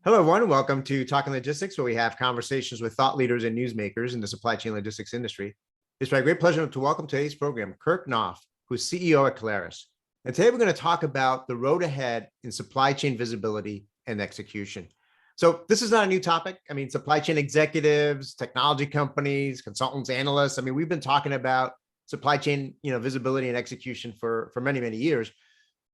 Hello, everyone. Welcome to Talking Logistics, where we have conversations with thought leaders and newsmakers in the supply chain logistics industry. It's my great pleasure to welcome today's program, Kirk Knauff, who's CEO at Kaleris. And today we're going to talk about the road ahead in supply chain visibility and execution. So this is not a new topic. I mean, supply chain executives, technology companies, consultants, analysts. I mean, we've been talking about supply chain, visibility and execution for many, many years.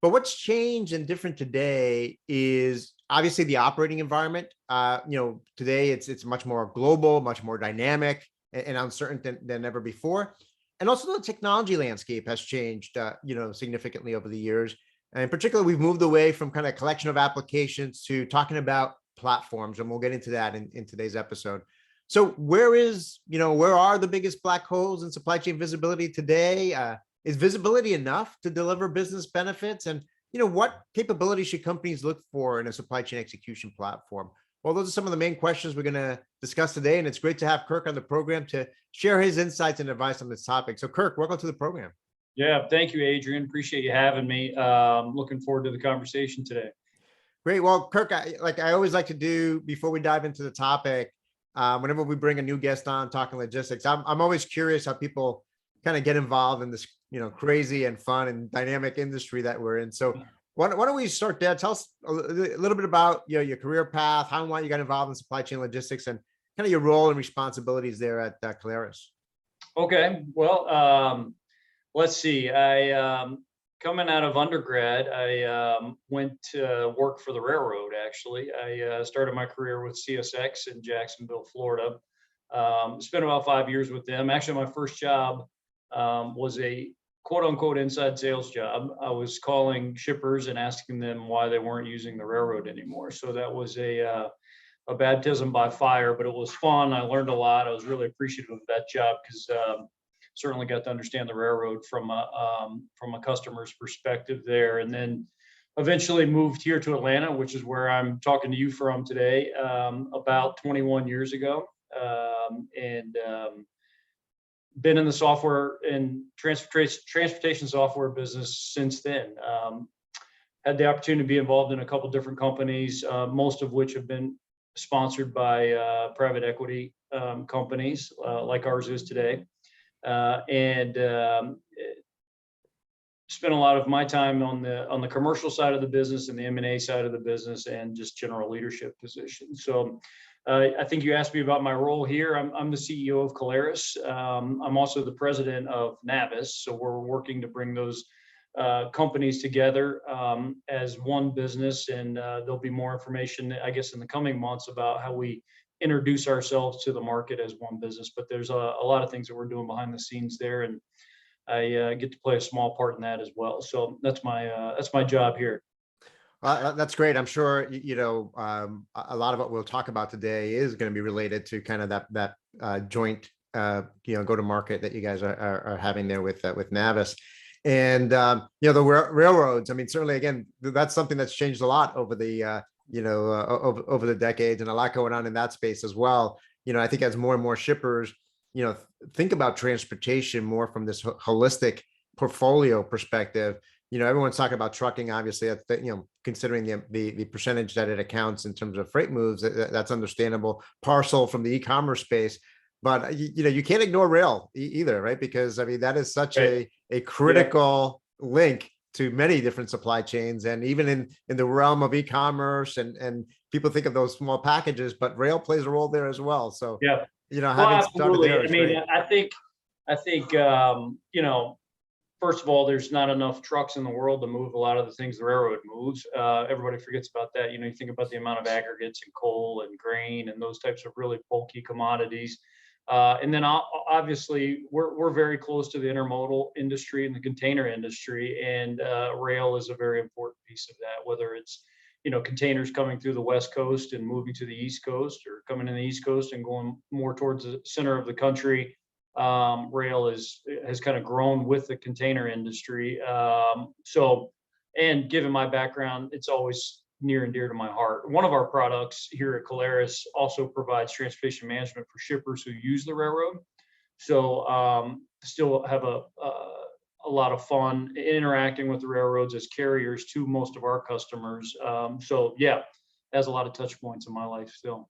But what's changed and different today is obviously the operating environment. Today it's much more global, much more dynamic and uncertain than ever before. And also the technology landscape has changed, significantly over the years. And in particular, we've moved away from kind of collection of applications to talking about platforms, and we'll get into that in today's episode. So where are the biggest black holes in supply chain visibility today? Is visibility enough to deliver business benefits? And what capabilities should companies look for in a supply chain execution platform? Well, those are some of the main questions we're going to discuss today. And it's great to have Kirk on the program to share his insights and advice on this topic. So Kirk, welcome to the program. Yeah, thank you, Adrian. Appreciate you having me. Looking forward to the conversation today. Great. Well, Kirk, I always like to do before we dive into the topic, whenever we bring a new guest on talking logistics, I'm always curious how people kind of get involved in this crazy and fun and dynamic industry that we're in. So why don't we start there? Tell us a little bit about your career path, how and why you got involved in supply chain logistics, and kind of your role and responsibilities there at Kaleris. Okay, well, let's see. I coming out of undergrad, I went to work for the railroad. Actually, I started my career with CSX in Jacksonville, Florida. Spent about 5 years with them. Actually, my first job was a quote unquote inside sales job. I was calling shippers and asking them why they weren't using the railroad anymore. So that was a baptism by fire, but it was fun. I learned a lot. I was really appreciative of that job because certainly got to understand the railroad from a customer's perspective there. And then eventually moved here to Atlanta, which is where I'm talking to you from today, about 21 years ago. Been in the software and transportation software business since then. Had the opportunity to be involved in a couple different companies, most of which have been sponsored by private equity companies like ours is today. Spent a lot of my time on the commercial side of the business and the M&A side of the business and just general leadership positions. So I think you asked me about my role here. I'm the CEO of Kaleris. I'm also the president of Navis. So we're working to bring those companies together as one business. And there'll be more information, I guess, in the coming months about how we introduce ourselves to the market as one business. But there's a lot of things that we're doing behind the scenes there. And I get to play a small part in that as well. So that's my job here. That's great. I'm sure, a lot of what we'll talk about today is going to be related to kind of that joint, go-to-market that you guys are having there with Navis. And, the railroads, I mean, certainly, again, that's something that's changed a lot over the, over the decades, and a lot going on in that space as well. I think as more and more shippers, think about transportation more from this holistic portfolio perspective. Everyone's talking about trucking, obviously, considering the percentage that it accounts in terms of freight moves, that's understandable. Parcel from the e-commerce space, but you can't ignore rail either, right? Because I mean, that is such a critical link to many different supply chains, and even in the realm of e-commerce, and people think of those small packages, but rail plays a role there as well. So having started there, I mean, I think first of all, there's not enough trucks in the world to move a lot of the things the railroad moves. Everybody forgets about that. You think about the amount of aggregates and coal and grain and those types of really bulky commodities. And then obviously we're very close to the intermodal industry and the container industry, and rail is a very important piece of that, whether it's containers coming through the West Coast and moving to the East Coast, or coming in the East Coast and going more towards the center of the country. Rail has kind of grown with the container industry. And given my background, it's always near and dear to my heart. One of our products here at Kaleris also provides transportation management for shippers who use the railroad. So still have a lot of fun interacting with the railroads as carriers to most of our customers. So yeah, has a lot of touch points in my life still.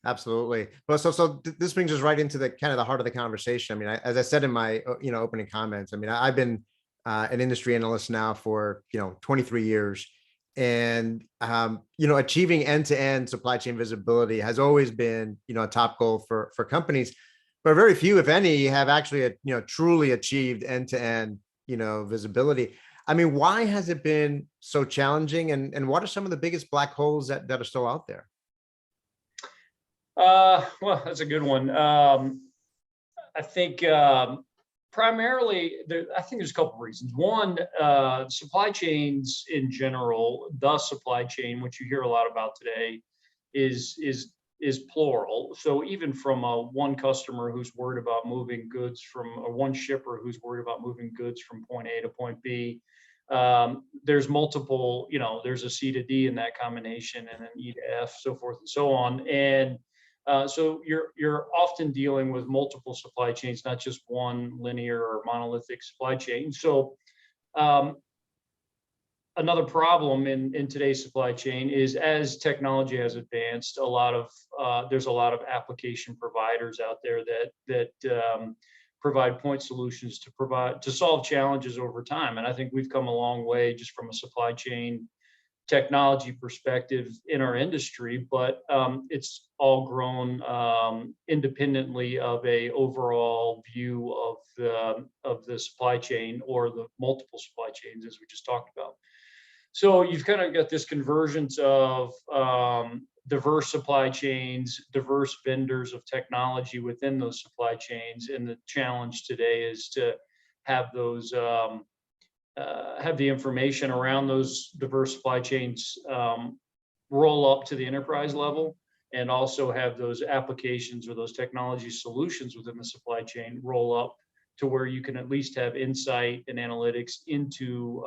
Absolutely. Well, this brings us right into the kind of the heart of the conversation. I mean, as I said in my opening comments, I mean, I've been an industry analyst now for 23 years, and achieving end-to-end supply chain visibility has always been a top goal for companies, but very few, if any, have actually truly achieved end-to-end visibility. I mean, why has it been so challenging, and what are some of the biggest black holes that are still out there? Well, that's a good one. I think primarily, I think there's a couple of reasons. One, supply chains in general, the supply chain, which you hear a lot about today, is plural. So even from one customer who's worried about moving goods from, or one shipper who's worried about moving goods from point A to point B, there's multiple, there's a C to D in that combination, and an E to F, so forth and so on. And so you're often dealing with multiple supply chains, not just one linear or monolithic supply chain. So another problem in today's supply chain is, as technology has advanced, there's a lot of application providers out there that provide point solutions to solve challenges over time. And I think we've come a long way just from a supply chain technology perspective in our industry, but it's all grown independently of a overall view of the supply chain, or the multiple supply chains, as we just talked about. So you've kind of got this convergence of diverse supply chains, diverse vendors of technology within those supply chains, and the challenge today is to have those have the information around those diverse supply chains roll up to the enterprise level, and also have those applications or those technology solutions within the supply chain roll up to where you can at least have insight and analytics into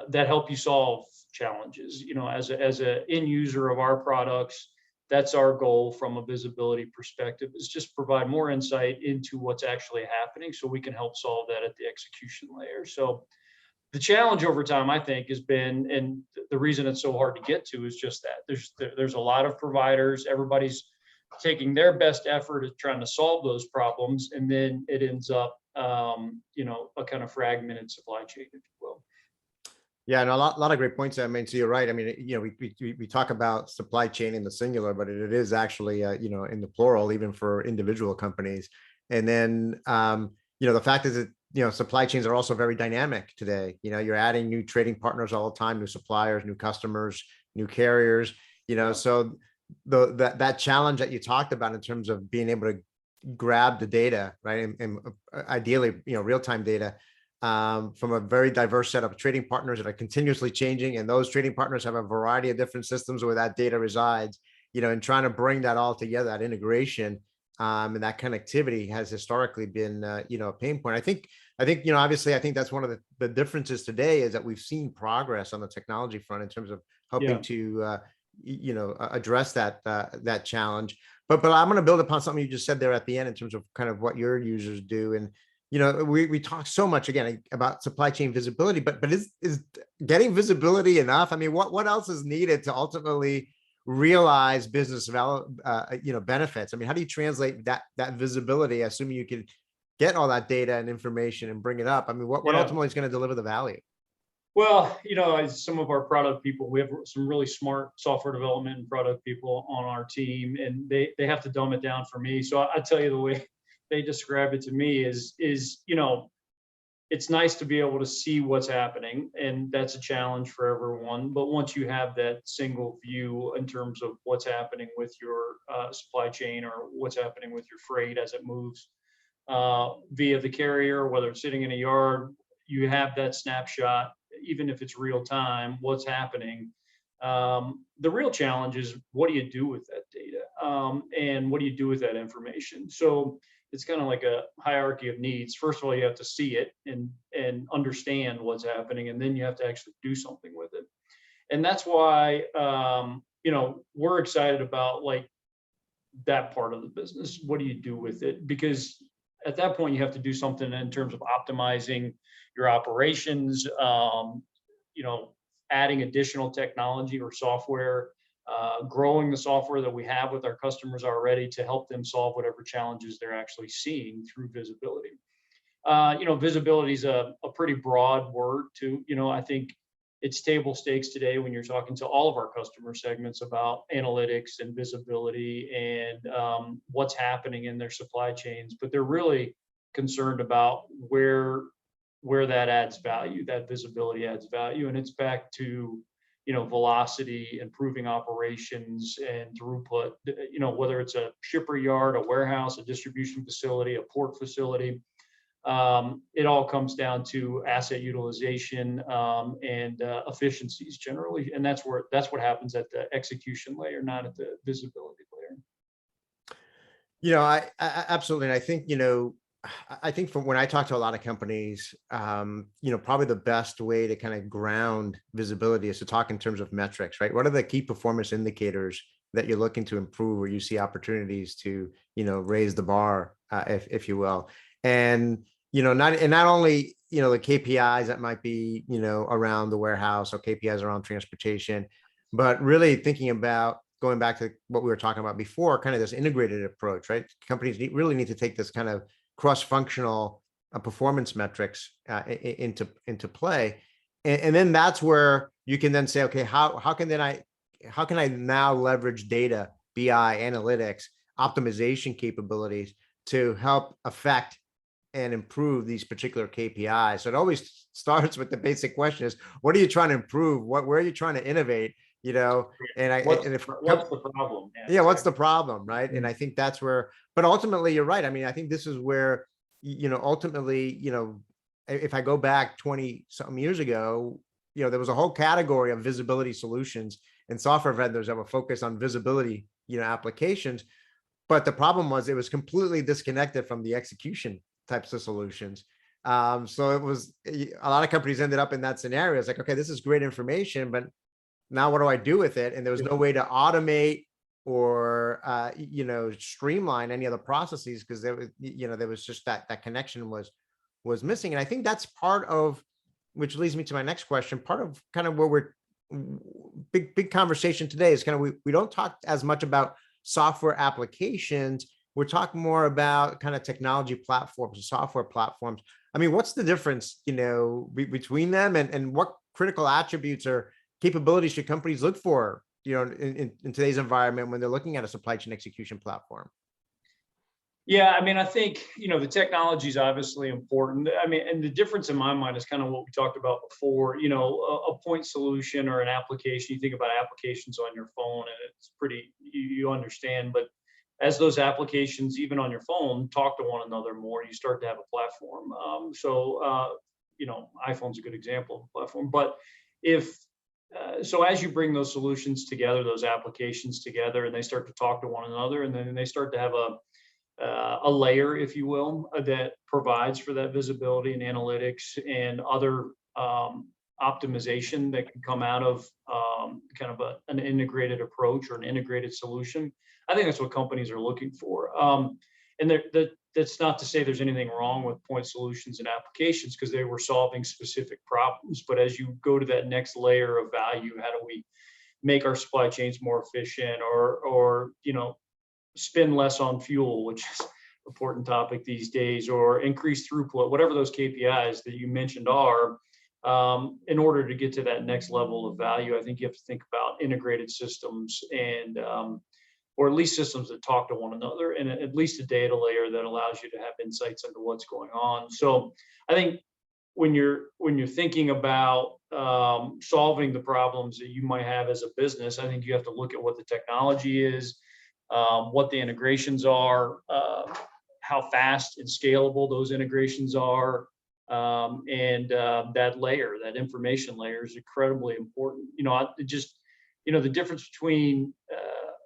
that help you solve challenges. As a end user of our products, that's our goal from a visibility perspective, is just provide more insight into what's actually happening, so we can help solve that at the execution layer. So the challenge over time, I think, has been, and the reason it's so hard to get to, is just that there's a lot of providers. Everybody's taking their best effort at trying to solve those problems, and then it ends up a kind of fragmented supply chain, if you will. Yeah, and a lot of great points. I mean, so you're right. I mean, we talk about supply chain in the singular, but it is actually, in the plural, even for individual companies. And then, the fact is that, supply chains are also very dynamic today. You're adding new trading partners all the time, new suppliers, new customers, new carriers, so that challenge that you talked about in terms of being able to grab the data, right? And ideally, real-time data, from a very diverse set of trading partners that are continuously changing. And those trading partners have a variety of different systems where that data resides, and trying to bring that all together, that integration, and that connectivity has historically been, a pain point. I think, obviously, I think that's one of the differences today, is that we've seen progress on the technology front in terms of helping to, address that challenge. But I'm going to build upon something you just said there at the end in terms of kind of what your users do. And we talk so much again about supply chain visibility, but is getting visibility enough? I mean, what else is needed to ultimately realize business benefits? I mean, how do you translate that visibility, assuming you can get all that data and information and bring it up? I mean, what ultimately is going to deliver the value? Well, as some of our product people, we have some really smart software development and product people on our team, and they have to dumb it down for me. So I tell you, the way they describe it to me is it's nice to be able to see what's happening, and that's a challenge for everyone. But once you have that single view in terms of what's happening with your supply chain, or what's happening with your freight as it moves via the carrier, whether it's sitting in a yard, you have that snapshot, even if it's real time, what's happening. The real challenge is, what do you do with that data? And what do you do with that information? So it's kind of like a hierarchy of needs. First of all, you have to see it and understand what's happening, and then you have to actually do something with it. And that's why we're excited about that part of the business. What do you do with it? Because at that point, you have to do something in terms of optimizing your operations, adding additional technology or software, growing the software that we have with our customers already to help them solve whatever challenges they're actually seeing through visibility. Visibility is a pretty broad word too. I think it's table stakes today when you're talking to all of our customer segments about analytics and visibility and what's happening in their supply chains, but they're really concerned about where that adds value, that visibility adds value. And it's back to, velocity, improving operations and throughput, whether it's a shipper yard, a warehouse, a distribution facility, a port facility. It all comes down to asset utilization and efficiencies generally, and that's what happens at the execution layer, not at the visibility layer. I absolutely, and I think from when I talk to a lot of companies, probably the best way to kind of ground visibility is to talk in terms of metrics, right? What are the key performance indicators that you're looking to improve, or you see opportunities to, raise the bar, if you will, and not only, the KPIs that might be, around the warehouse or KPIs around transportation, but really thinking about going back to what we were talking about before, kind of this integrated approach, right? Companies really need to take this kind of cross-functional performance metrics into play. And then that's where you can then say, okay, how can I now leverage data, BI, analytics, optimization capabilities to help affect and improve these particular KPIs. So it always starts with the basic question is, what are you trying to improve? Where are you trying to innovate? What's the problem? Yeah, what's the problem, right? And I think that's where, but ultimately you're right. I mean, I think this is where, ultimately, if I go back 20 something years ago, there was a whole category of visibility solutions and software vendors that were focused on visibility, applications. But the problem was it was completely disconnected from the execution types of solutions. So it was, a lot of companies ended up in that scenario. It's like, okay, this is great information, but now what do I do with it? And there was no way to automate or, streamline any of the processes because there was just that connection was missing. And I think that's part of, which leads me to my next question, part of kind of where we're big conversation today is kind of, we don't talk as much about software applications. We're talking more about kind of technology platforms and software platforms. I mean, what's the difference, between them, and what critical attributes or capabilities should companies look for, in today's environment when they're looking at a supply chain execution platform? Yeah, I mean, I think, the technology is obviously important. I mean, and the difference in my mind is kind of what we talked about before, a point solution or an application. You think about applications on your phone and it's pretty, you understand, but as those applications, even on your phone, talk to one another more, you start to have a platform. iPhone's a good example of a platform, but so as you bring those solutions together, those applications together, and they start to talk to one another, and then they start to have a layer, if you will, that provides for that visibility and analytics and other optimization that can come out of kind of an integrated approach or an integrated solution. I think that's what companies are looking for. And that's not to say there's anything wrong with point solutions and applications, because they were solving specific problems. But as you go to that next layer of value, how do we make our supply chains more efficient, or spend less on fuel, which is an important topic these days, or increase throughput, whatever those KPIs that you mentioned are, in order to get to that next level of value, I think you have to think about integrated systems and or at least systems that talk to one another, and at least a data layer that allows you to have insights into what's going on. So I think when you're thinking about solving the problems that you might have as a business, I think you have to look at what the technology is, what the integrations are, how fast and scalable those integrations are, and that layer, that information layer, is incredibly important. The difference between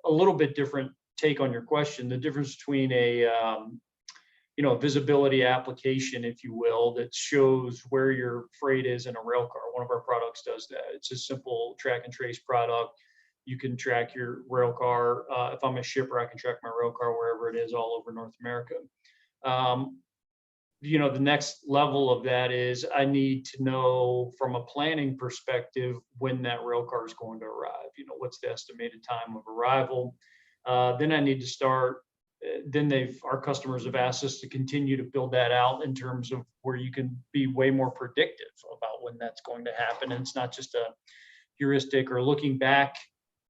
a little bit different take on your question, the difference between a visibility application, if you will, that shows where your freight is in a rail car. One of our products does that. It's a simple track and trace product. You can track your rail car. If I'm a shipper, I can track my rail car wherever it is all over North America. the next level of that is I need to know from a planning perspective when that rail car is going to arrive. What's the estimated time of arrival? Then I need to start. Then our customers have asked us to continue to build that out in terms of where you can be way more predictive about when that's going to happen. And it's not just a heuristic or looking back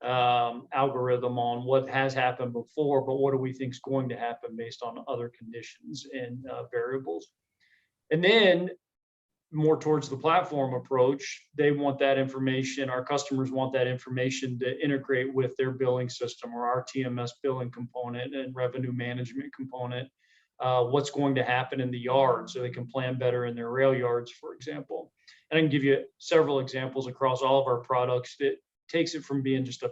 algorithm on what has happened before, but what do we think is going to happen based on other conditions and variables. And then more towards the platform approach, they want that information. Our customers want that information to integrate with their billing system or our TMS billing component and revenue management component. What's going to happen in the yard so they can plan better in their rail yards, for example. And I can give you several examples across all of our products that takes it from being just an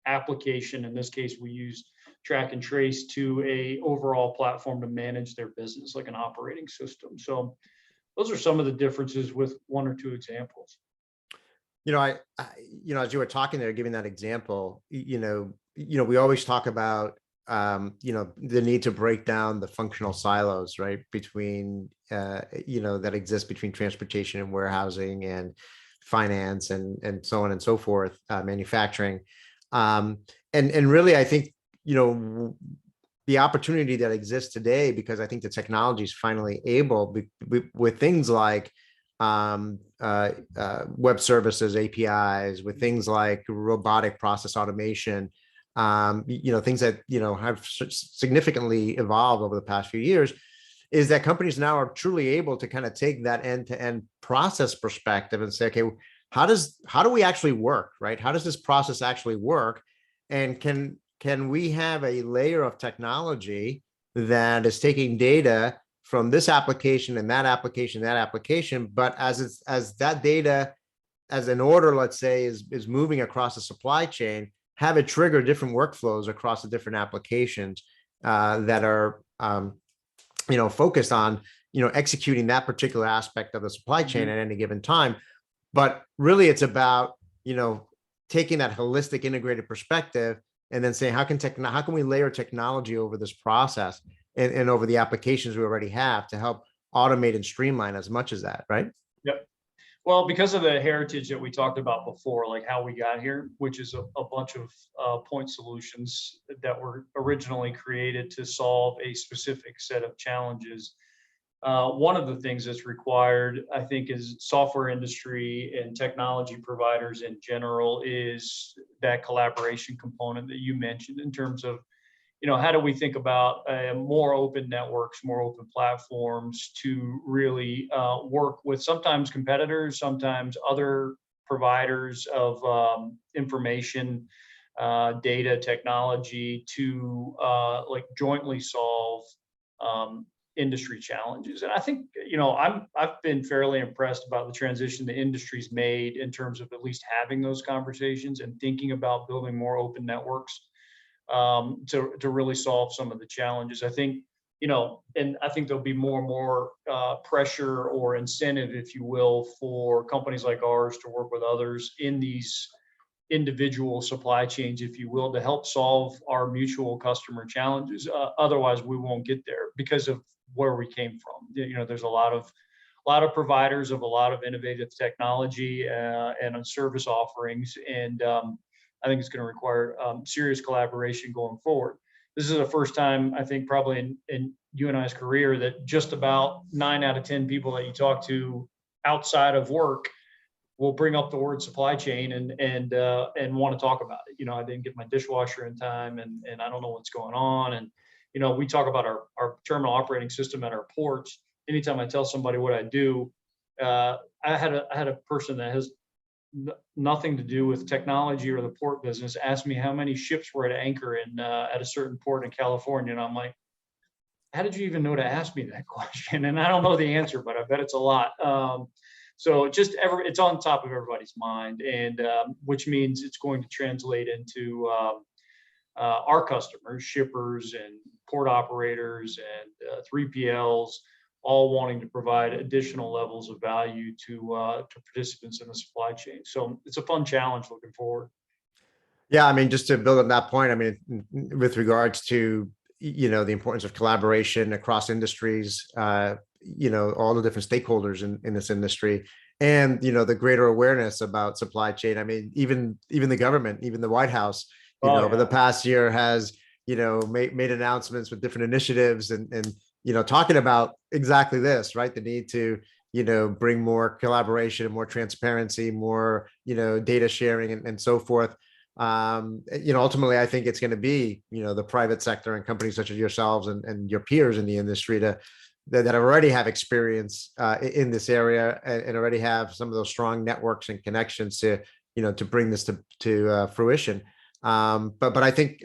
application. In this case, we use track and trace to a overall platform to manage their business, like an operating system. So those are some of the differences with one or two examples. I as you were talking there, giving that example, we always talk about, the need to break down the functional silos, right? Between, that exist between transportation and warehousing and finance and so on and so forth, manufacturing. And really, I think, the opportunity that exists today, because I think the technology is finally able with things like web services, APIs, with things like robotic process automation, things that, have significantly evolved over the past few years, is that companies now are truly able to kind of take that end-to-end process perspective and say, okay, how do we actually work, right? How does this process actually work? And can we have a layer of technology that is taking data from this application and that application, but as that data, as an order, let's say, is moving across the supply chain, have it trigger different workflows across the different applications that are, focused on, executing that particular aspect of the supply chain at any given time. But really, it's about, taking that holistic integrated perspective and then saying, how can we layer technology over this process and over the applications we already have to help automate and streamline as much as that, right? Yep. Well, because of the heritage that we talked about before, like how we got here, which is a bunch of point solutions that were originally created to solve a specific set of challenges. One of the things that's required, I think, is software industry and technology providers in general is that collaboration component that you mentioned in terms of, how do we think about more open networks, more open platforms to really work with sometimes competitors, sometimes other providers of information, data, technology to like jointly solve industry challenges. And I think, I've been fairly impressed about the transition the industry's made in terms of at least having those conversations and thinking about building more open networks to really solve some of the challenges. I think, and I think there'll be more and more pressure or incentive, if you will, for companies like ours to work with others in these individual supply chains, if you will, to help solve our mutual customer challenges. Otherwise, we won't get there because of where we came from. There's a lot of providers of a lot of innovative technology and service offerings, and I think it's going to require serious collaboration going forward. This is the first time, I think, probably in you and I's career that just about 9 out of 10 people that you talk to outside of work will bring up the word supply chain and want to talk about it. I didn't get my dishwasher in time, and I don't know what's going on. And we talk about our terminal operating system at our ports. Anytime I tell somebody what I do, I had a person that has nothing to do with technology or the port business ask me how many ships were at anchor at a certain port in California, and I'm like, how did you even know to ask me that question? And I don't know the answer, but I bet it's a lot. So it's on top of everybody's mind, and which means it's going to translate into our customers, shippers and port operators and 3PLs, all wanting to provide additional levels of value to participants in the supply chain. So it's a fun challenge looking forward. Yeah, I mean, just to build on that point, I mean, with regards to the importance of collaboration across industries, all the different stakeholders in this industry, and the greater awareness about supply chain. I mean, even the government, even the White House, Oh, over the yeah. past year has made announcements with different initiatives and talking about exactly this, right? The need to bring more collaboration, more transparency, more data sharing, and so forth. Ultimately, I think it's going to be the private sector and companies such as yourselves and your peers in the industry that already have experience in this area, and already have some of those strong networks and connections to bring this to fruition. But I think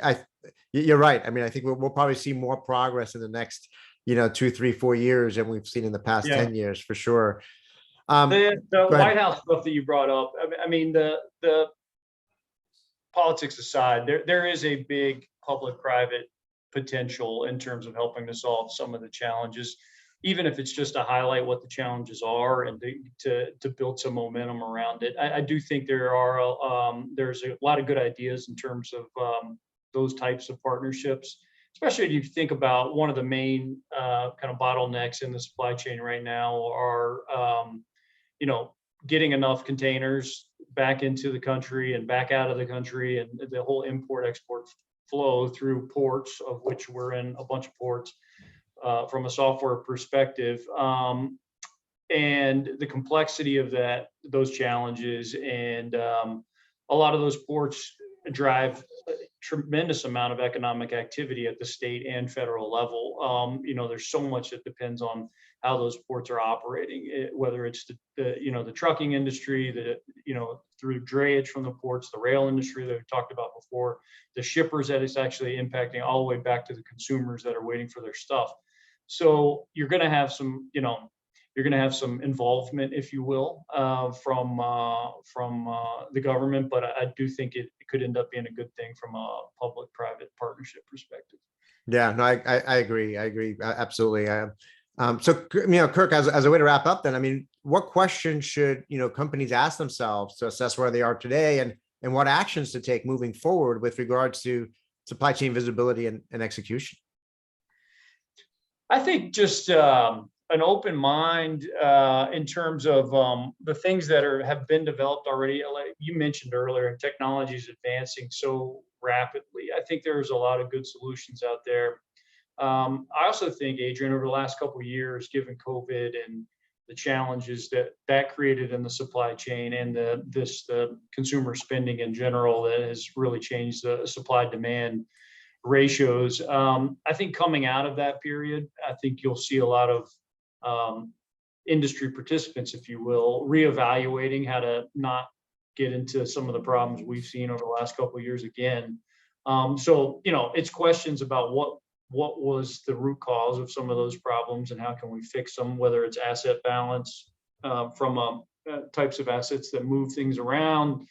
you're right. I mean, I think we'll probably see more progress in the next 2, 3, 4 years than we've seen in the past Yeah. 10 years for sure. The Go ahead. White House stuff that you brought up, I mean, the politics aside, there is a big public-private potential in terms of helping to solve some of the challenges, even if it's just to highlight what the challenges are and to build some momentum around it. I do think there's a lot of good ideas in terms of those types of partnerships, especially if you think about one of the main kind of bottlenecks in the supply chain right now are getting enough containers back into the country and back out of the country, and the whole import export flow through ports, of which we're in a bunch of ports from a software perspective, and the complexity of those challenges. And a lot of those ports drive a tremendous amount of economic activity at the state and federal level. There's so much that depends on how those ports are operating, whether it's the trucking industry, through drayage from the ports, the rail industry that we talked about before, the shippers that it's actually impacting, all the way back to the consumers that are waiting for their stuff. So you're going to have some involvement, if you will, from the government, but I do think it could end up being a good thing from a public-private partnership perspective. Yeah, no, I agree. I agree. Absolutely. So, Kirk, as a way to wrap up then, I mean, what questions should, companies ask themselves to assess where they are today, and what actions to take moving forward with regards to supply chain visibility and execution? I think just an open mind in terms of the things that have been developed already. Like you mentioned earlier, technology is advancing so rapidly. I think there's a lot of good solutions out there. I also think, Adrian, over the last couple of years, given COVID and the challenges that created in the supply chain, and the consumer spending in general, that has really changed the supply-demand ratios. I think coming out of that period, I think you'll see a lot of industry participants, if you will, reevaluating how to not get into some of the problems we've seen over the last couple of years again. So it's questions about what was the root cause of some of those problems, and how can we fix them, whether it's asset balance from types of assets that move things around,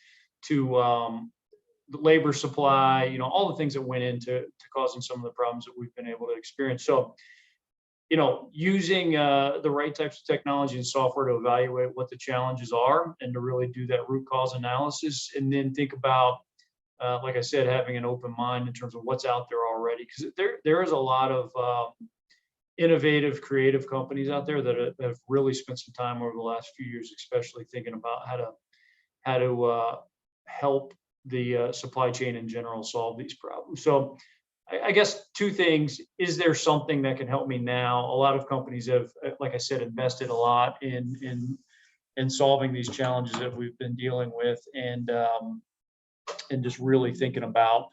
to the labor supply, all the things that went into causing some of the problems that we've been able to experience. So, using the right types of technology and software to evaluate what the challenges are, and to really do that root cause analysis, and then think about, like I said, having an open mind in terms of what's out there already, because there is a lot of innovative, creative companies out there that have really spent some time over the last few years, especially thinking about how to help the supply chain in general solve these problems. So I guess two things: is there something that can help me now? A lot of companies have, like I said, invested a lot in solving these challenges that we've been dealing with, and just really thinking about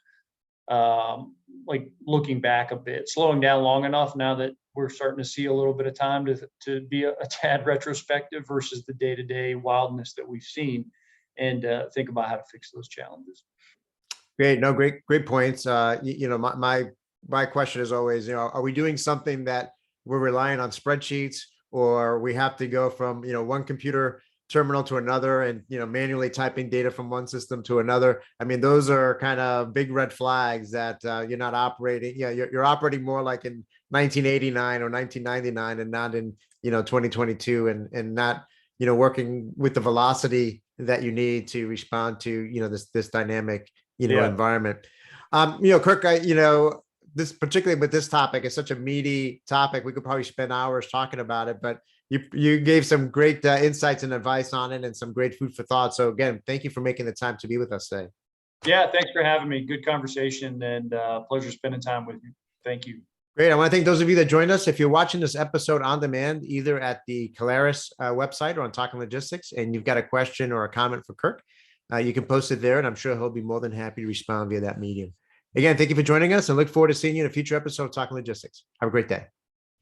like looking back a bit, slowing down long enough now that we're starting to see a little bit of time to be a tad retrospective versus the day-to-day wildness that we've seen, and think about how to fix those challenges. Great. No, great points. My question is always, are we doing something that we're relying on spreadsheets, or we have to go from, one computer terminal to another, and, manually typing data from one system to another? I mean, those are kind of big red flags that you're not operating. Yeah, you're operating more like in 1989 or 1999, and not in, 2022, and not, working with the velocity that you need to respond to, this dynamic, Yeah. environment. Kirk, this particularly with this topic is such a meaty topic. We could probably spend hours talking about it, but you gave some great insights and advice on it and some great food for thought. So again, thank you for making the time to be with us today. Yeah, thanks for having me. Good conversation and pleasure spending time with you. Thank you. Great. I want to thank those of you that joined us. If you're watching this episode on demand, either at the Kaleris website or on Talking Logistics, and you've got a question or a comment for Kirk, you can post it there, and I'm sure he'll be more than happy to respond via that medium. Again, thank you for joining us and look forward to seeing you in a future episode of Talking Logistics. Have a great day.